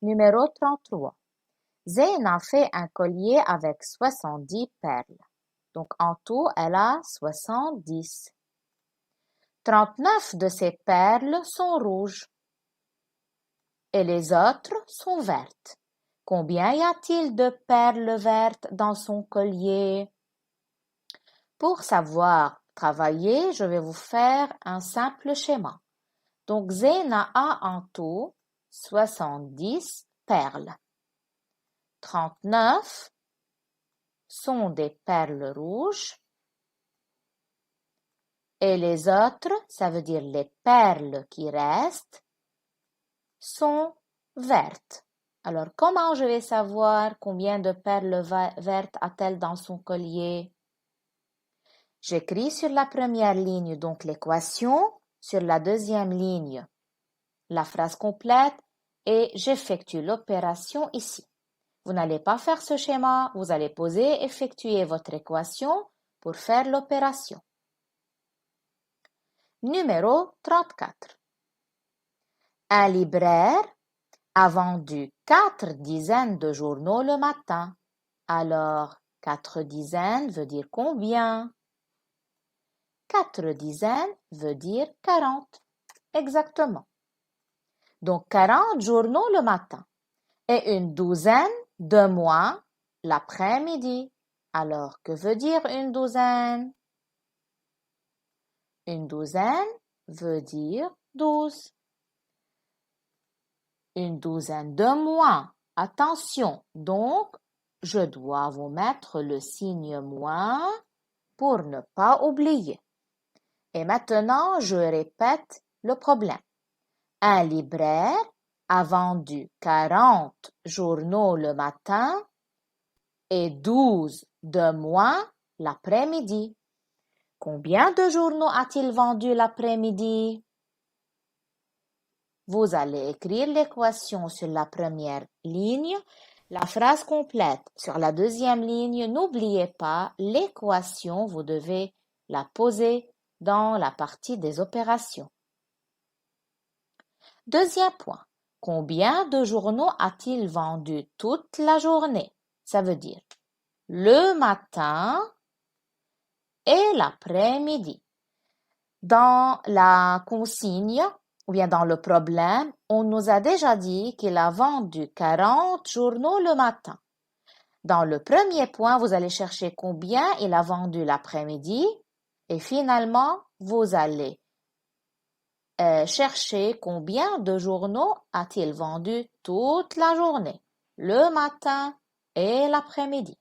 Numéro 33. Zayn a fait un collier avec 70 perles. Donc, en tout, elle a 70. 39 de ces perles sont rouges et les autres sont vertes. Combien y a-t-il de perles vertes dans son collier? Pour savoir travailler, je vais vous faire un simple schéma. Donc, Zéna a en tout 70 perles. 39 sont des perles rouges et les autres, ça veut dire les perles qui restent, sont vertes. Alors, comment je vais savoir combien de perles vertes a-t-elle dans son collier? J'écris sur la première ligne donc l'équation, sur la deuxième ligne la phrase complète et j'effectue l'opération ici. Vous n'allez pas faire ce schéma, vous allez poser, effectuer votre équation pour faire l'opération. Numéro 34. Un libraire a vendu 4 dizaines de journaux le matin. Alors, 4 dizaines veut dire combien? 4 dizaines veut dire 40. Exactement. Donc, 40 journaux le matin et une douzaine de moins l'après-midi. Alors, que veut dire une douzaine? Une douzaine veut dire 12. Une douzaine de moins. Attention, donc, je dois vous mettre le signe moins pour ne pas oublier. Et maintenant, je répète le problème. Un libraire a vendu 40 journaux le matin et 12 de moins l'après-midi. Combien de journaux a-t-il vendu l'après-midi? Vous allez écrire l'équation sur la première ligne, la phrase complète sur la deuxième ligne. N'oubliez pas, l'équation, vous devez la poser dans la partie des opérations. Deuxième point. Combien de journaux a-t-il vendu toute la journée? Ça veut dire le matin et l'après-midi. Dans la consigne ou bien dans le problème, on nous a déjà dit qu'il a vendu 40 journaux le matin. Dans le premier point, vous allez chercher combien il a vendu l'après-midi et finalement, vous allez chercher combien de journaux a-t-il vendu toute la journée, le matin et l'après-midi.